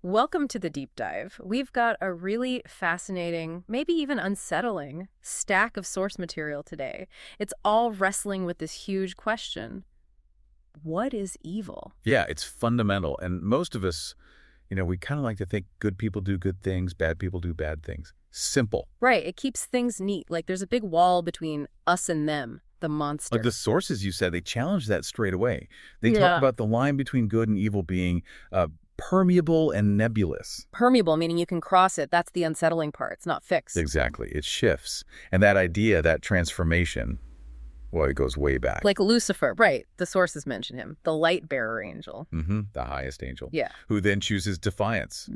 Welcome to the deep dive. We've got a really fascinating, maybe even unsettling, stack of source material today. It's all wrestling with this huge question. What is evil? Yeah, it's fundamental. And most of us, we kind of like to think good people do good things, bad people do bad things. Simple. Right, it keeps things neat. Like there's a big wall between us and them, the monster. But the sources you said, they challenge that straight away. They talk Yeah. about the line between good and evil being permeable and nebulous. Permeable, meaning you can cross it. That's the unsettling part. It's not fixed. Exactly. It shifts. And that idea, that transformation, well, it goes way back. Like Lucifer, right. The sources mention him, the light bearer angel. The highest angel. Yeah. Who then chooses defiance.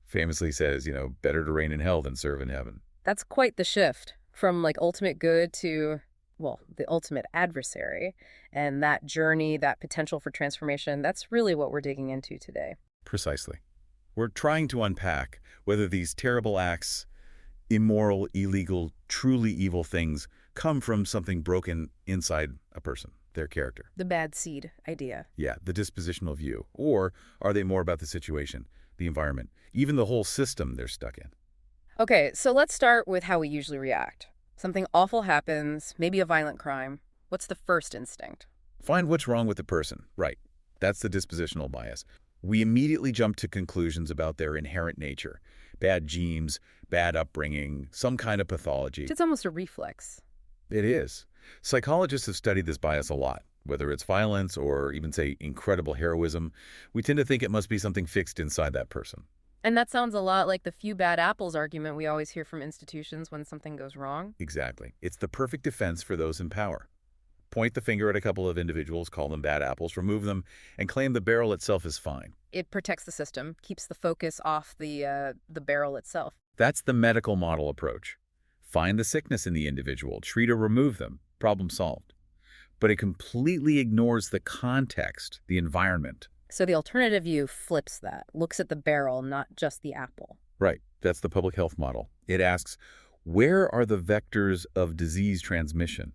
Famously says, better to reign in hell than serve in heaven. That's quite the shift from like ultimate good to, well, the ultimate adversary. And that journey, that potential for transformation, that's really what we're digging into today. Precisely. We're trying to unpack whether these terrible acts, immoral, illegal, truly evil things come from something broken inside a person, their character. The bad seed idea. Yeah, the dispositional view. Or are they more about the situation, the environment, even the whole system they're stuck in? Okay, so let's start with how we usually react. Something awful happens, maybe a violent crime. What's the first instinct? Find what's wrong with the person. Right. That's the dispositional bias. We immediately jump to conclusions about their inherent nature. Bad genes, bad upbringing, some kind of pathology. It's almost a reflex. It is. Psychologists have studied this bias a lot. Whether it's violence or even, say, incredible heroism, we tend to think it must be something fixed inside that person. And that sounds a lot like the few bad apples argument we always hear from institutions when something goes wrong. Exactly. It's the perfect defense for those in power. Point the finger at a couple of individuals, call them bad apples, remove them, and claim the barrel itself is fine. It protects the system, keeps the focus off the barrel itself. That's the medical model approach. Find the sickness in the individual, treat or remove them, problem solved. But it completely ignores the context, the environment. So the alternative view flips that, looks at the barrel, not just the apple. Right. That's the public health model. It asks, where are the vectors of disease transmission?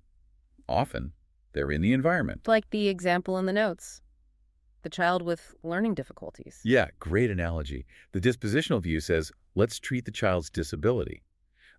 Often, they're in the environment. Like the example in the notes. The child with learning difficulties. Yeah, great analogy. The dispositional view says, let's treat the child's disability.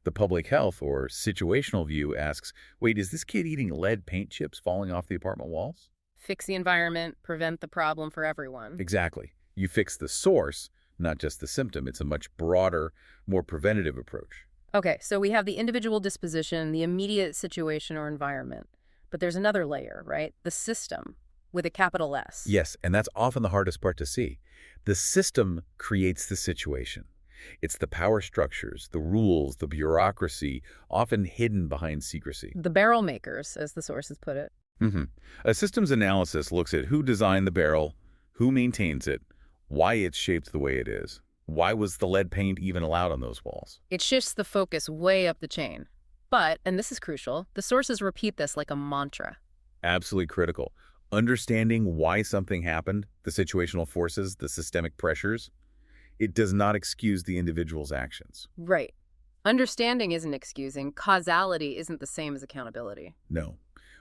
The public health or situational view asks, wait, is this kid eating lead paint chips falling off the apartment walls? Fix the environment, prevent the problem for everyone. Exactly. You fix the source, not just the symptom. It's a much broader, more preventative approach. Okay, so we have the individual disposition, the immediate situation or environment. But there's another layer, right? The system, with a capital S. Yes, and that's often the hardest part to see. The system creates the situation. It's the power structures, the rules, the bureaucracy, often hidden behind secrecy. The barrel makers, as the sources put it. A systems analysis looks at who designed the barrel, who maintains it, why it's shaped the way it is. Why was the lead paint even allowed on those walls? It shifts the focus way up the chain. But, and this is crucial, the sources repeat this like a mantra. Absolutely critical. Understanding why something happened, the situational forces, the systemic pressures, it does not excuse the individual's actions. Right. Understanding isn't excusing. Causality isn't the same as accountability. No.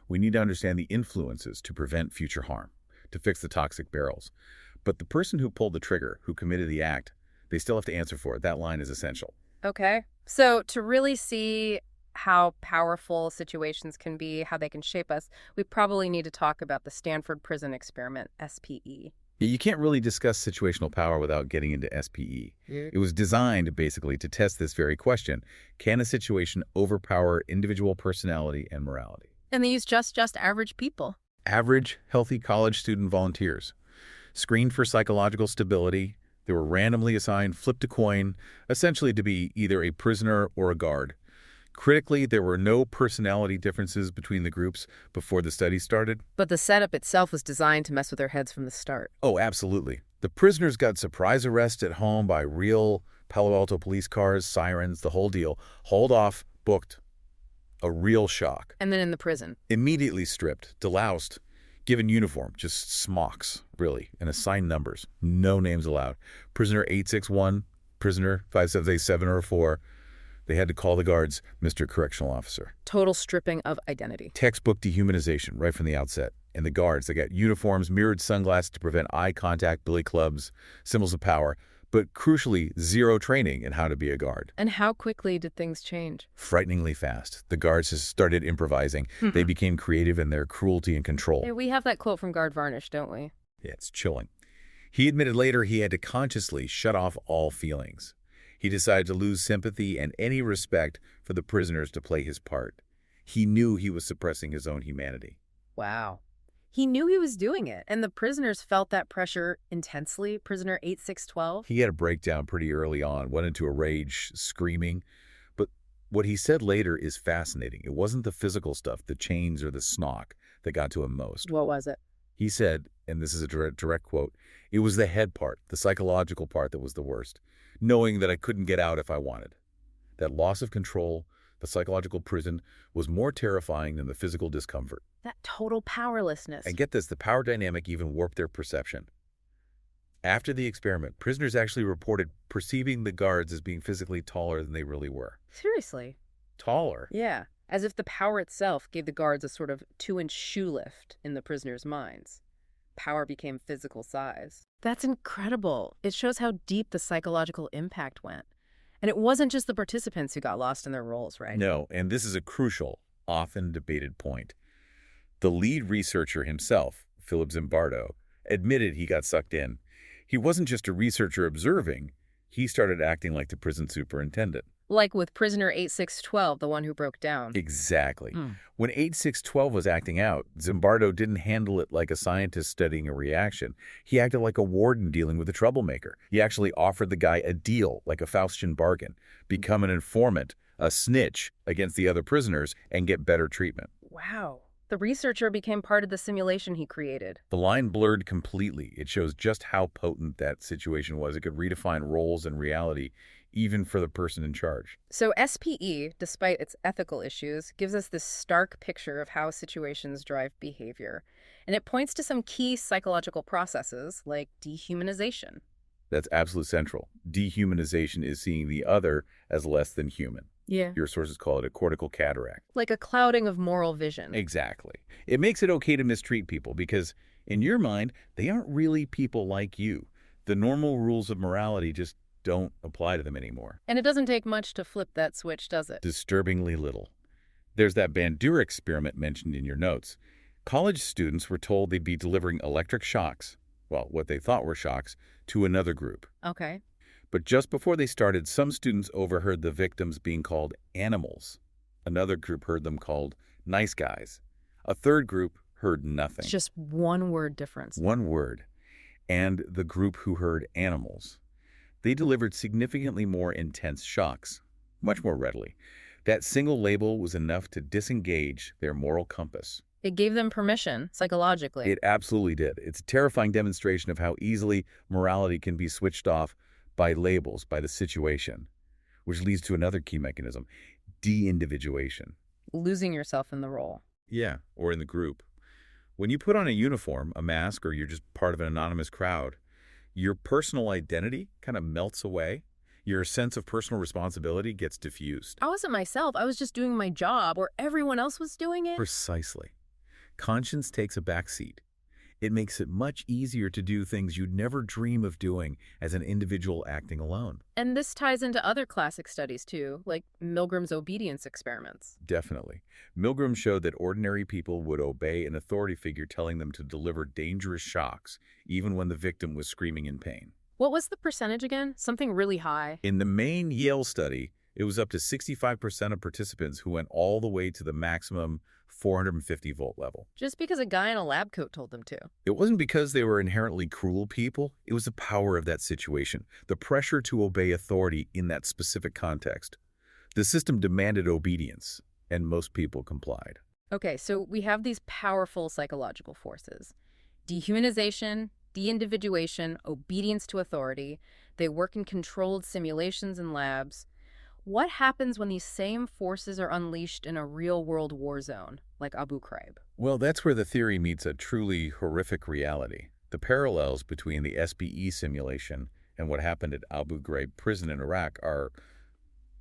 We need to understand the influences to prevent future harm, to fix the toxic barrels. But the person who pulled the trigger, who committed the act, they still have to answer for it. That line is essential. Okay. So to really see how powerful situations can be, how they can shape us, we probably need to talk about the Stanford Prison Experiment, SPE. You can't really discuss situational power without getting into SPE. It was designed basically to test this very question. Can a situation overpower individual personality and morality? And they use just average people. Average, healthy college student volunteers. Screened for psychological stability. They were randomly assigned, flipped a coin, essentially to be either a prisoner or a guard. Critically, there were no personality differences between the groups before the study started. But the setup itself was designed to mess with their heads from the start. Oh, absolutely. The prisoners got surprise arrests at home by real Palo Alto police cars, sirens, the whole deal. Hauled off, booked. A real shock. And then in the prison. Immediately stripped, deloused, given uniform, just smocks, really, and assigned numbers. No names allowed. Prisoner 861, prisoner 5787 or 4. They had to call the guards Mr. Correctional Officer. Total stripping of identity. Textbook dehumanization right from the outset. And the guards, they got uniforms, mirrored sunglasses to prevent eye contact, billy clubs, symbols of power. but crucially, zero training in how to be a guard. And how quickly did things change? Frighteningly fast. The guards just started improvising. They became creative in their cruelty and control. Hey, we have that quote from Guard Varnish, don't we? Yeah, it's chilling. He admitted later he had to consciously shut off all feelings. He decided to lose sympathy and any respect for the prisoners to play his part. He knew he was suppressing his own humanity. Wow. He knew he was doing it, and the prisoners felt that pressure intensely. Prisoner 8612. He had a breakdown pretty early on, went into a rage, screaming. But what he said later is fascinating. It wasn't the physical stuff, the chains or the snock, that got to him most. What was it? He said, and this is a direct quote, "It was the head part, the psychological part that was the worst, knowing that I couldn't get out if I wanted. That loss of control, the psychological prison, was more terrifying than the physical discomfort." That total powerlessness. And get this, the power dynamic even warped their perception. After the experiment, prisoners actually reported perceiving the guards as being physically taller than they really were. Seriously? Taller? Yeah. As if the power itself gave the guards a sort of 2-inch shoe lift in the prisoners' minds. Power became physical size. That's incredible. It shows how deep the psychological impact went. And it wasn't just the participants who got lost in their roles, right? No, and this is a crucial, often debated point. The lead researcher himself, Philip Zimbardo, admitted he got sucked in. He wasn't just a researcher observing, he started acting like the prison superintendent. Like with prisoner 8612, the one who broke down. Exactly. When 8612 was acting out, Zimbardo didn't handle it like a scientist studying a reaction. He acted like a warden dealing with a troublemaker. He actually offered the guy a deal, like a Faustian bargain, become an informant, a snitch against the other prisoners, and get better treatment. Wow. The researcher became part of the simulation he created. The line blurred completely. It shows just how potent that situation was. It could redefine roles and reality, even for the person in charge. So SPE, despite its ethical issues, gives us this stark picture of how situations drive behavior. And it points to some key psychological processes like dehumanization. That's absolutely central. Dehumanization is seeing the other as less than human. Yeah. Your sources call it a cortical cataract. Like a clouding of moral vision. Exactly. It makes it okay to mistreat people because, in your mind, they aren't really people like you. The normal rules of morality just don't apply to them anymore. And it doesn't take much to flip that switch, does it? Disturbingly little. There's that Bandura experiment mentioned in your notes. College students were told they'd be delivering electric shocks, well, what they thought were shocks, to another group. Okay. But just before they started, some students overheard the victims being called animals. Another group heard them called nice guys. A third group heard nothing. It's just one word difference. One word. And the group who heard animals. They delivered significantly more intense shocks, much more readily. That single label was enough to disengage their moral compass. It gave them permission, psychologically. It absolutely did. It's a terrifying demonstration of how easily morality can be switched off by labels, by the situation, which leads to another key mechanism, de-individuation. Losing yourself in the role. Yeah, or in the group. When you put on a uniform, a mask, or you're just part of an anonymous crowd, your personal identity kind of melts away. Your sense of personal responsibility gets diffused. I wasn't myself. I was just doing my job, or everyone else was doing it. Precisely. Conscience takes a back seat. It makes it much easier to do things you'd never dream of doing as an individual acting alone. And this ties into other classic studies, too, like Milgram's obedience experiments. Definitely. Milgram showed that ordinary people would obey an authority figure telling them to deliver dangerous shocks, even when the victim was screaming in pain. What was the percentage again? Something really high. In the main Yale study, it was up to 65% of participants who went all the way to the maximum 450-volt level. Just because a guy in a lab coat told them to. It wasn't because they were inherently cruel people. It was the power of that situation, the pressure to obey authority in that specific context. The system demanded obedience, and most people complied. Okay, so we have these powerful psychological forces. Dehumanization, de-individuation, obedience to authority. They work in controlled simulations and labs. What happens when these same forces are unleashed in a real-world war zone, like Abu Ghraib? Well, that's where the theory meets a truly horrific reality. The parallels between the SPE simulation and what happened at Abu Ghraib prison in Iraq are,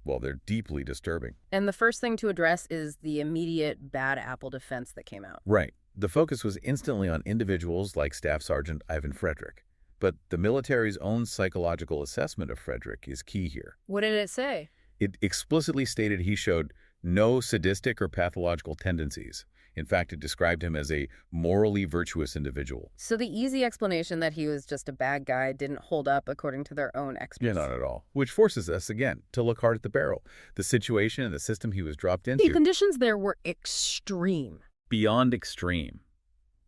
well, they're deeply disturbing. And the first thing to address is the immediate bad apple defense that came out. Right. The focus was instantly on individuals like Staff Sergeant Ivan Frederick. But the military's own psychological assessment of Frederick is key here. What did it say? It explicitly stated he showed no sadistic or pathological tendencies. In fact, it described him as a morally virtuous individual. So the easy explanation that he was just a bad guy didn't hold up according to their own experts. Yeah, not at all. Which forces us, again, to look hard at the barrel. The situation and the system he was dropped into. The conditions there were extreme. Beyond extreme.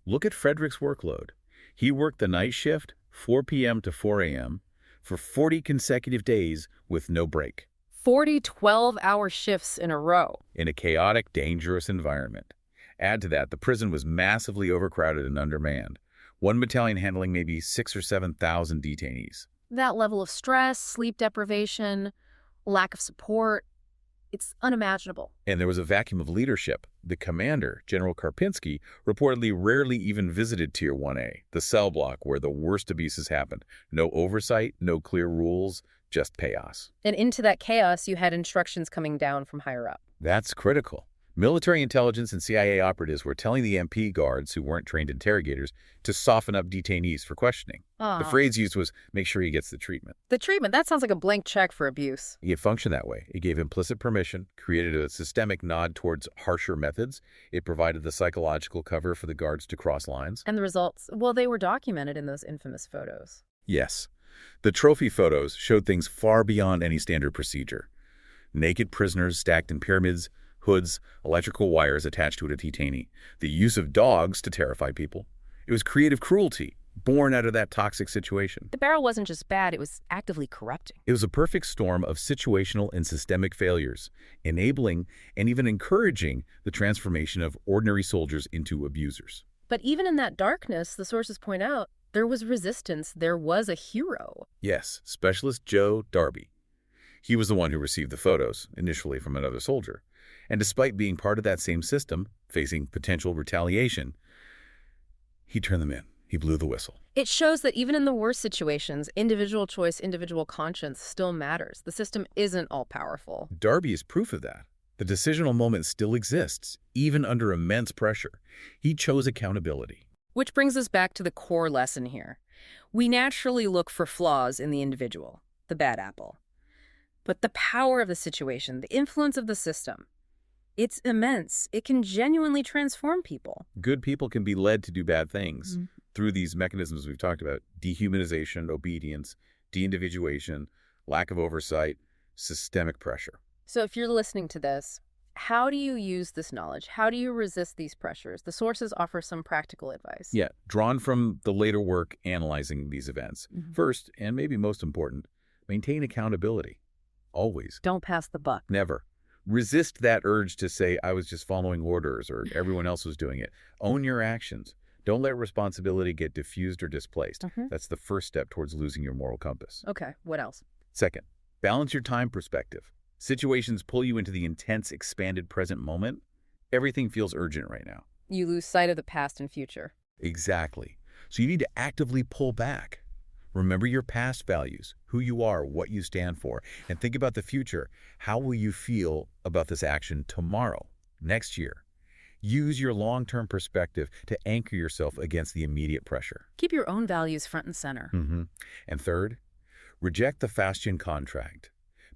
Look at Frederick's workload. He worked the night shift, 4 p.m. to 4 a.m., for 40 consecutive days with no break. 40 12-hour shifts in a row. In a chaotic, dangerous environment. Add to that, the prison was massively overcrowded and undermanned. One battalion handling maybe 6,000 or 7,000 detainees. That level of stress, sleep deprivation, lack of support, it's unimaginable. And there was a vacuum of leadership. The commander, General Karpinski, reportedly rarely even visited Tier 1A, the cell block where the worst abuses happened. No oversight, no clear rules, just chaos. And into that chaos, you had instructions coming down from higher up. That's critical. Military intelligence and CIA operatives were telling the MP guards, who weren't trained interrogators, to soften up detainees for questioning. The phrase used was, make sure he gets the treatment. The treatment, that sounds like a blank check for abuse. It functioned that way. It gave implicit permission, created a systemic nod towards harsher methods. It provided the psychological cover for the guards to cross lines. And the results, well, they were documented in those infamous photos. Yes. The trophy photos showed things far beyond any standard procedure. Naked prisoners stacked in pyramids, hoods, electrical wires attached to a detainee, the use of dogs to terrify people. It was creative cruelty, born out of that toxic situation. The barrel wasn't just bad, it was actively corrupting. It was a perfect storm of situational and systemic failures, enabling and even encouraging the transformation of ordinary soldiers into abusers. But even in that darkness, the sources point out, there was resistance, there was a hero. Yes, Specialist Joe Darby. He was the one who received the photos, initially from another soldier. And despite being part of that same system, facing potential retaliation, he turned them in. He blew the whistle. It shows that even in the worst situations, individual choice, individual conscience still matters. The system isn't all-powerful. Darby is proof of that. The decisional moment still exists, even under immense pressure. He chose accountability. Which brings us back to the core lesson here. We naturally look for flaws in the individual, the bad apple. But the power of the situation, the influence of the system, it's immense. It can genuinely transform people. Good people can be led to do bad things through these mechanisms we've talked about: dehumanization, obedience, de-individuation, lack of oversight, systemic pressure. So if you're listening to this, how do you use this knowledge? How do you resist these pressures? The sources offer some practical advice. Yeah, drawn from the later work analyzing these events. First, and maybe most important, maintain accountability. Always. Don't pass the buck. Never. Resist that urge to say, I was just following orders or everyone else was doing it. Own your actions. Don't let responsibility get diffused or displaced. That's the first step towards losing your moral compass. Okay, what else? Second, balance your time perspective. Situations pull you into the intense, expanded present moment. Everything feels urgent right now. You lose sight of the past and future. Exactly. So you need to actively pull back. Remember your past values, who you are, what you stand for, and think about the future. How will you feel about this action tomorrow, next year? Use your long-term perspective to anchor yourself against the immediate pressure. Keep your own values front and center. And third, reject the Faustian contract.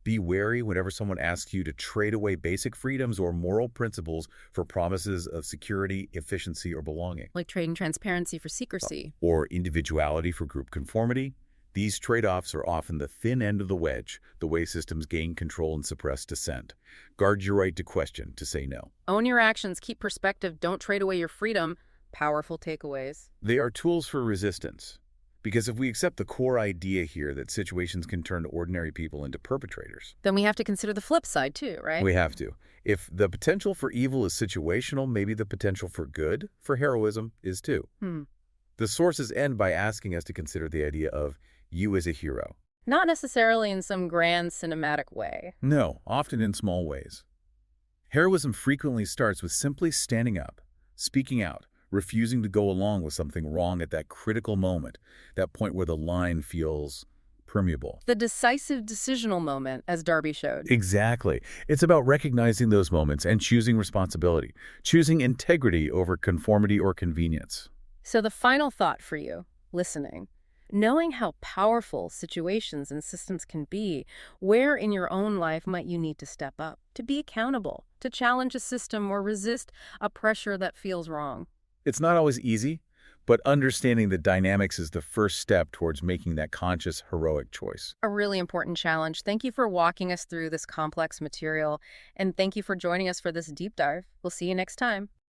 Be wary whenever someone asks you to trade away basic freedoms or moral principles for promises of security, efficiency, or belonging. Like trading transparency for secrecy. Or individuality for group conformity. These trade-offs are often the thin end of the wedge, the way systems gain control and suppress dissent. Guard your right to question, to say no. Own your actions, keep perspective, don't trade away your freedom. Powerful takeaways. They are tools for resistance. Because if we accept the core idea here that situations can turn ordinary people into perpetrators, then we have to consider the flip side too, right? We have to. If the potential for evil is situational, maybe the potential for good, for heroism, is too. The sources end by asking us to consider the idea of you as a hero. Not necessarily in some grand cinematic way. No, often in small ways. Heroism frequently starts with simply standing up, speaking out, refusing to go along with something wrong at that critical moment, that point where the line feels permeable. The decisive decisional moment, as Darby showed. Exactly. It's about recognizing those moments and choosing responsibility, choosing integrity over conformity or convenience. So the final thought for you, listening, Knowing how powerful situations and systems can be, where in your own life might you need to step up, to be accountable, to challenge a system or resist a pressure that feels wrong. It's not always easy, but understanding the dynamics is the first step towards making that conscious, heroic choice. A really important challenge. Thank you for walking us through this complex material, and thank you for joining us for this deep dive. We'll see you next time.